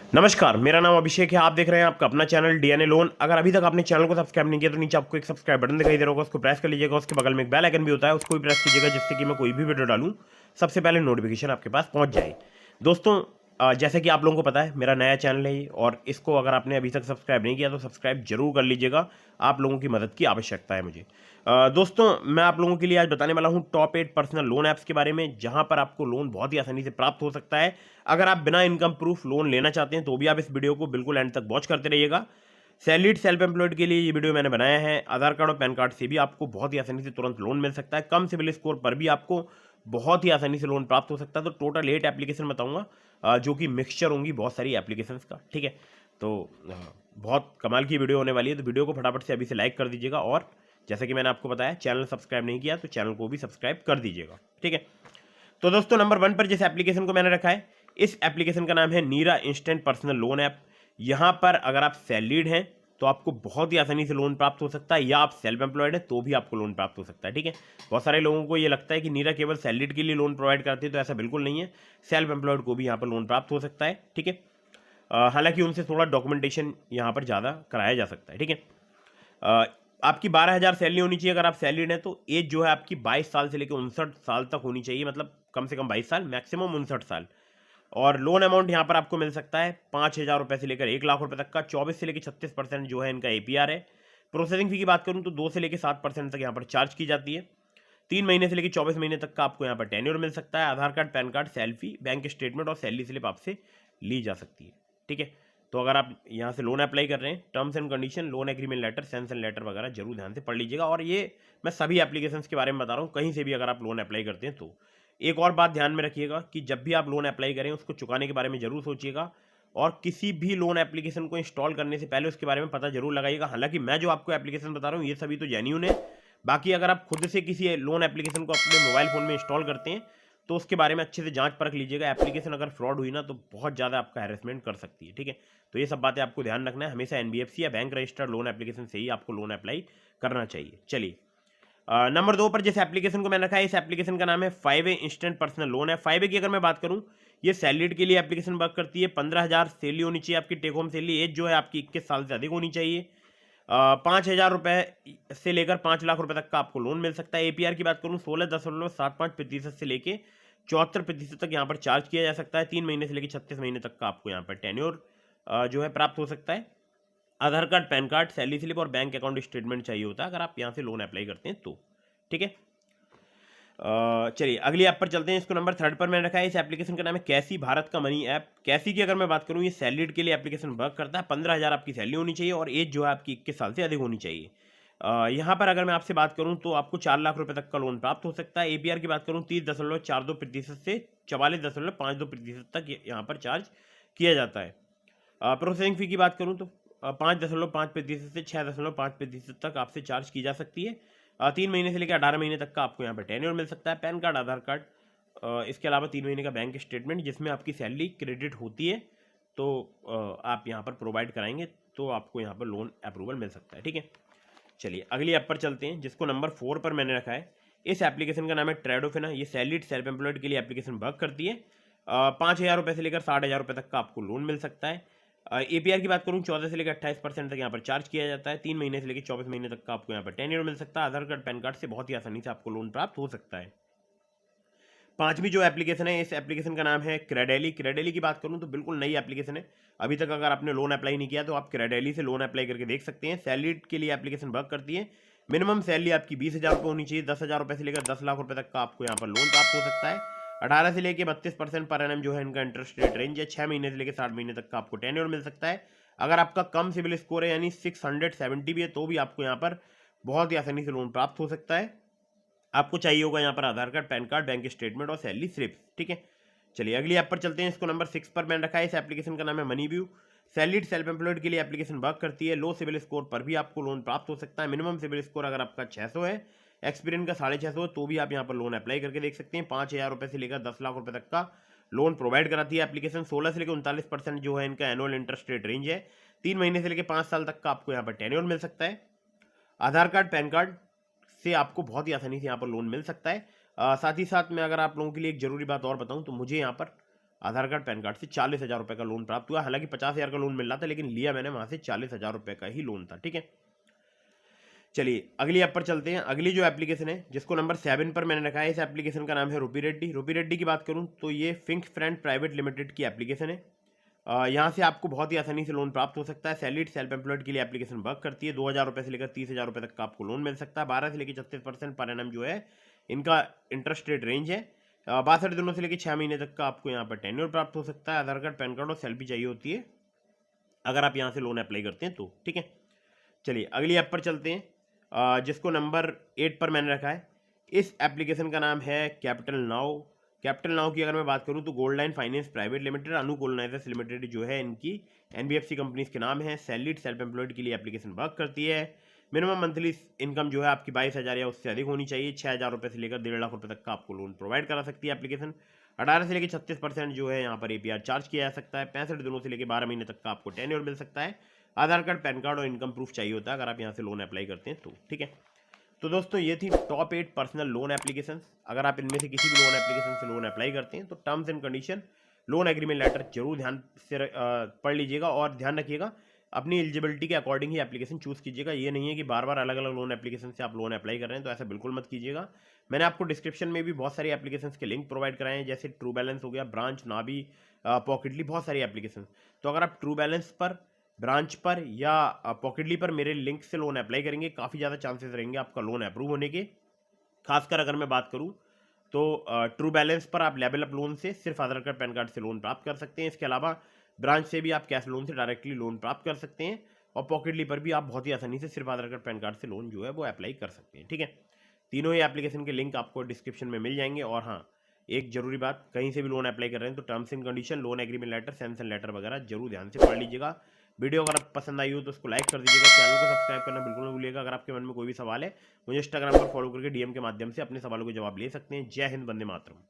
नमस्कार, मेरा नाम अभिषेक है। आप देख रहे हैं आपका अपना चैनल डीएनए लोन। अगर अभी तक आपने चैनल को सब्सक्राइब नहीं किया तो नीचे आपको एक सब्सक्राइब बटन दिखाई दे रहा होगा, उसको प्रेस कर लीजिएगा। उसके बगल में एक बेल आइकन भी होता है, उसको भी प्रेस कीजिएगा, जिससे कि मैं कोई भी वीडियो डालूं सबसे पहले नोटिफिकेशन आपके पास पहुंच जाए। दोस्तों, जैसे कि आप लोगों को पता है मेरा नया चैनल है ये, और इसको अगर आपने अभी तक सब्सक्राइब नहीं किया तो सब्सक्राइब जरूर कर लीजिएगा। आप लोगों की मदद की आवश्यकता है मुझे। दोस्तों, मैं आप लोगों के लिए आज बताने वाला हूं टॉप 8 पर्सनल लोन ऐप्स के बारे में, जहां पर आपको लोन बहुत ही आसानी से प्राप्त हो सकता है। अगर आप बिना इनकम प्रूफ लोन लेना चाहते हैं तो भी आप इस वीडियो को बिल्कुल एंड तक वॉच करते रहिएगा। सैलरीड सेल्फ एम्प्लॉयड के लिए ये वीडियो मैंने बनाया है। आधार कार्ड और पैन कार्ड से भी आपको बहुत ही आसानी से तुरंत लोन मिल सकता है। कम सिविल स्कोर पर भी आपको बहुत ही आसानी से लोन प्राप्त हो सकता है। तो टोटल 8 एप्लीकेशन बताऊंगा, जो कि मिक्सचर होंगी बहुत सारी एप्लीकेशंस का। ठीक है, तो बहुत कमाल की वीडियो होने वाली है। तो वीडियो को फटाफट से अभी से लाइक कर दीजिएगा, और जैसे कि मैंने आपको बताया चैनल सब्सक्राइब नहीं किया तो चैनल को भी सब्सक्राइब कर दीजिएगा। ठीक है, तो दोस्तों नंबर 1 पर जिस एप्लीकेशन को मैंने रखा है, इस एप्लीकेशन का नाम है नीरा इंस्टेंट पर्सनल लोन ऐप। यहाँ पर अगर आप सैलरीड हैं तो आपको बहुत ही आसानी से लोन प्राप्त हो सकता है, या आप सेल्फ एम्प्लॉयड हैं तो भी आपको लोन प्राप्त हो सकता है। ठीक है, बहुत सारे लोगों को ये लगता है कि नीरा केवल सैलरीड के लिए लोन प्रोवाइड करती है, तो ऐसा बिल्कुल नहीं है। सेल्फ एम्प्लॉयड को भी यहाँ पर लोन प्राप्त हो सकता है। ठीक है, हालांकि उनसे थोड़ा डॉक्यूमेंटेशन यहाँ पर ज़्यादा कराया जा सकता है। ठीक है, आपकी 12,000 सैलरी होनी चाहिए। अगर आप सैलरीड हैं तो एज जो है आपकी 22 साल से लेकर 59 साल तक होनी चाहिए, मतलब कम से कम 22 साल, मैक्सिमम 59 साल। और लोन अमाउंट यहाँ पर आपको मिल सकता है 5,000 रुपये से लेकर 1 लाख रुपए तक का। 24 से लेकर 36% जो है इनका एपीआर है। प्रोसेसिंग फी की बात करूँ तो 2 से लेकर 7% तक यहाँ पर चार्ज की जाती है। 3 महीने से लेकर 24 महीने तक का आपको यहाँ पर टेन्योर मिल सकता है। Aadhaar card, PAN card, selfie, bank statement और सैलरी स्लिप आपसे ली जा सकती है। ठीक है, तो अगर आप यहाँ से लोन अप्लाई कर रहे हैं, terms and condition, loan agreement letter, sanction letter वगैरह जरूर ध्यान से पढ़ लीजिएगा। और ये मैं सभी एप्लीकेशंस के बारे में बता रहा हूँ, कहीं से भी अगर आप लोन अप्लाई करते हैं तो। एक और बात ध्यान में रखिएगा कि जब भी आप लोन अप्लाई करें उसको चुकाने के बारे में जरूर सोचिएगा, और किसी भी लोन एप्लीकेशन को इंस्टॉल करने से पहले उसके बारे में पता जरूर लगाइएगा। हालांकि मैं जो आपको एप्लीकेशन बता रहा हूँ ये सभी तो जेन्यून है। बाकी अगर आप खुद से किसी लोन एप्लीकेशन को अपने मोबाइल फ़ोन में इंस्टॉल करते हैं तो उसके बारे में अच्छे से जांच परख लीजिएगा। एप्लीकेशन अगर फ्रॉड हुई ना तो बहुत ज़्यादा आपका हैरेसमेंट कर सकती है। ठीक है, तो ये सब बातें आपको ध्यान रखना है। हमेशा एनबीएफसी या बैंक रजिस्टर्ड लोन एप्लीकेशन से ही आपको लोन अप्लाई करना चाहिए। चलिए, नंबर 2 पर जिस एप्लीकेशन को मैंने रखा है, इस एप्लीकेशन का नाम है 5A इंस्टेंट पर्सनल लोन है। 5A की अगर मैं बात करूं, ये सैलरीड के लिए एप्लीकेशन वर्क करती है। 15,000 सैलरी होनी चाहिए आपकी, टेक होम सैलरी। एज जो है आपकी 21 साल से अधिक होनी चाहिए। 5,000 रुपये से लेकर 5 लाख रुपए तक का आपको लोन मिल सकता है। एपीआर की बात करूं 16.75% से लेकर 74% तक यहाँ पर चार्ज किया जा सकता है। 3 महीने से लेकर 36 महीने तक का आपको यहाँ पर टेन्योर जो है प्राप्त हो सकता है। Aadhaar card, PAN card, salary slip और बैंक अकाउंट स्टेटमेंट चाहिए होता है अगर आप यहाँ से लोन अप्लाई करते हैं तो। ठीक है, चलिए अगली ऐप पर चलते हैं। इसको नंबर 3 पर मैंने रखा है। इस एप्लीकेशन का नाम है कैसी भारत का मनी ऐप। कैसी की अगर मैं बात करूँ, ये सैलरीड के लिए एप्लीकेशन वर्क करता है। 15,000 आपकी सैलरी होनी चाहिए और एज जो है आपकी 21 साल से अधिक होनी चाहिए। यहाँ पर अगर मैं आपसे बात करूँ तो आपको 4 लाख रुपए तक का लोन प्राप्त हो सकता है। एपीआर की बात करूँ 30.42% से 44.52% तक यहाँ पर चार्ज किया जाता है। प्रोसेसिंग फी की बात करूँ तो 5.5% से 6.5% तक आपसे चार्ज की जा सकती है। 3 महीने से लेकर 18 महीने तक का आपको यहाँ पर टेन्योर मिल सकता है। पैन कार्ड, आधार कार्ड, इसके अलावा 3 महीने का बैंक स्टेटमेंट जिसमें आपकी सैलरी क्रेडिट होती है, तो आप यहाँ पर प्रोवाइड कराएंगे तो आपको यहाँ पर लोन अप्रूवल मिल सकता है। ठीक है, चलिए अगली ऐप पर चलते हैं जिसको नंबर 4 पर मैंने रखा है। इस एप्लीकेशन का नाम है ट्रेडोफिना। ये सैलरीड सेल्फ एम्प्लॉयड के लिए एप्लीकेशन वर्क करती है। 5,000 रुपये से लेकर 60,000 रुपये तक का आपको लोन मिल सकता है। एपीआर की बात करूँ 14 से लेकर 28% तक यहाँ पर चार्ज किया जाता है। 3 महीने से लेकर 24 महीने तक का आपको यहाँ पर टेन्योर मिल सकता है। आधार कार्ड, पैन कार्ड से बहुत ही आसानी से आपको लोन प्राप्त हो सकता है। 5वीं जो एप्लीकेशन है, इस एप्लीकेशन का नाम है क्रेडेली। क्रेडेली की बात करूँ तो बिल्कुल नई एप्लीकेशन है। अभी तक अगर आपने लोन अप्लाई नहीं किया तो आप क्रेडेली से लोन अप्लाई करके देख सकते हैं। सैलरीड के लिए एप्लीकेशन वर्क करती है। मिनिमम सैलरी आपकी 20,000 रुपये होनी चाहिए। 10,000 रुपये से लेकर 10 लाख रुपये तक का आपको यहाँ पर लोन प्राप्त हो सकता है। 18 से लेकर 32% पर एनम जो है इनका इंटरेस्ट रेट रेंज है। 6 महीने से लेकर 60 महीने तक का आपको टेन्योर मिल सकता है। अगर आपका कम सिविल स्कोर है यानी 670 भी है तो भी आपको यहाँ पर बहुत ही आसानी से लोन प्राप्त हो सकता है। आपको चाहिए होगा यहाँ पर Aadhaar card, PAN card, bank statement और सैलरी स्लिप। ठीक है, चलिए अगली ऐप पर चलते हैं। इसको नंबर 6 पर मैंने रखा है। इस एप्लीकेशन का नाम है money view. Salaried self employed के लिए एप्लीकेशन वर्क करती है। लो सिविल स्कोर पर भी आपको लोन प्राप्त हो सकता है। मिनिमम सिविल स्कोर अगर आपका 600 है, एक्सपीरियंस का 650 है, तो भी आप यहाँ पर लोन अप्लाई करके देख सकते हैं। 5,000 रुपये से लेकर 10 लाख रुपये तक का लोन प्रोवाइड कराती है एप्लीकेशन। 16 से लेकर 39% जो है इनका एनुअल इंटरेस्ट रेट रेंज है। 3 महीने से लेकर 5 साल तक का आपको यहाँ पर टेन्योर मिल सकता है। आधार कार्ड, पैन कार्ड से आपको बहुत ही आसानी से यहाँ पर लोन मिल सकता है। साथ ही साथ मैं अगर आप लोगों के लिए एक जरूरी बात और बताऊं तो मुझे यहाँ पर आधार कार्ड पैन कार्ड से 40,000 रुपये का लोन प्राप्त हुआ। हालांकि 50,000 का लोन मिल रहा था, लेकिन लिया मैंने वहां से 40,000 रुपये का ही लोन था। ठीक है, चलिए अगली ऐप पर चलते हैं। अगली जो एप्लीकेशन है जिसको नंबर 7 पर मैंने रखा है, इस एप्लीकेशन का नाम है रूपी रेड्डी। रूपी रेड्डी की बात करूं तो ये फिंक फ्रेंड प्राइवेट लिमिटेड की एप्लीकेशन है। यहाँ से आपको बहुत ही आसानी से लोन प्राप्त हो सकता है। सैलरीड सेल्फ एम्प्लॉयड के लिए एप्लीकेशन वर्क करती है। 2,000 रुपये से लेकर 30,000 रुपये तक का आपको लोन मिल सकता है। 12 से लेकर 36% पर एनम जो है इनका इंटरेस्ट रेट रेंज है। 62 दिनों से लेकर 6 महीने तक का आपको यहाँ पर टेन्योर प्राप्त हो सकता है। आधार कार्ड, पैन कार्ड और सेल्फी चाहिए होती है अगर आप यहाँ से लोन अप्लाई करते हैं तो। ठीक है, चलिए अगली ऐप पर चलते हैं जिसको नंबर 8 पर मैंने रखा है। इस एप्लीकेशन का नाम है कैपिटल नाउ। कैपिटल नाउ की अगर मैं बात करूं तो Gold Line Finance Private Limited, Anu Colonizers Limited जो है इनकी एनबीएफसी कंपनीज के नाम है। सैलरीड सेल्फ एम्प्लॉयड के लिए एप्लीकेशन वर्क करती है। मिनिमम मंथली इनकम जो है आपकी 22,000 या उससे अधिक होनी चाहिए। 6,000 रुपये से लेकर 1.5 लाख रुपये तक का आपको लोन प्रोवाइड करा सकती है एप्लीकेशन। 18 से लेकर 36% जो है यहाँ पर एपीआर चार्ज किया जा सकता है। 65 दिनों से लेकर 12 महीने तक का आपको टेन्योर मिल सकता है। आधार कार्ड, पैन कार्ड और इनकम प्रूफ चाहिए होता है अगर आप यहाँ से लोन अप्लाई करते हैं तो। ठीक है, तो दोस्तों ये थी टॉप 8 पर्सनल लोन एप्लीकेशन। अगर आप इनमें से किसी भी लोन एप्लीकेशन से लोन अप्लाई करते हैं तो terms and condition, loan agreement letter जरूर ध्यान से पढ़ लीजिएगा और ध्यान रखिएगा अपनी एलिजिबिलिटी के अकॉर्डिंग ही एप्लीकेशन चूज कीजिएगा। ये नहीं है कि बार बार अलग अलग लोन एप्लीकेशन से आप लोन अप्लाई कर रहे हैं, तो ऐसा बिल्कुल मत कीजिएगा। मैंने आपको डिस्क्रिप्शन में भी बहुत सारी एप्लीकेशन के लिंक प्रोवाइड कराए हैं, जैसे ट्रू बैलेंस हो गया, ब्रांच, नाबी, पॉकेटली, बहुत सारी एप्लीकेशन। तो अगर आप ट्रू बैलेंस पर, ब्रांच पर या पॉकेटली पर मेरे लिंक से लोन अप्लाई करेंगे, काफ़ी ज़्यादा चांसेस रहेंगे आपका लोन अप्रूव होने के। खासकर अगर मैं बात करूं तो ट्रू बैलेंस पर आप लेवल अप लोन से सिर्फ आधार कार्ड, पैन कार्ड से लोन प्राप्त कर सकते हैं। इसके अलावा ब्रांच से भी आप कैश लोन से डायरेक्टली लोन प्राप्त कर सकते हैं और पॉकेटली पर भी आप बहुत ही आसानी से सिर्फ आधार कार्ड, पैन कार्ड से लोन जो है वो अप्लाई कर सकते हैं। ठीक है, तीनों ही एप्लीकेशन के लिंक आपको डिस्क्रिप्शन में मिल जाएंगे। और हाँ, एक जरूरी बात, कहीं से भी लोन अप्लाई कर रहे हैं तो terms and condition, loan agreement letter, sanction letter वगैरह जरूर ध्यान से पढ़ लीजिएगा। वीडियो अगर आप पसंद आई हो तो उसको लाइक कर दीजिएगा, चैनल को सब्सक्राइब करना बिल्कुल नहीं भूलिएगा। अगर आपके मन में कोई भी सवाल है, मुझे इंस्टाग्राम पर फॉलो करके डीएम के माध्यम से अपने सवालों के जवाब ले सकते हैं। जय हिंद, वंदे मातरम।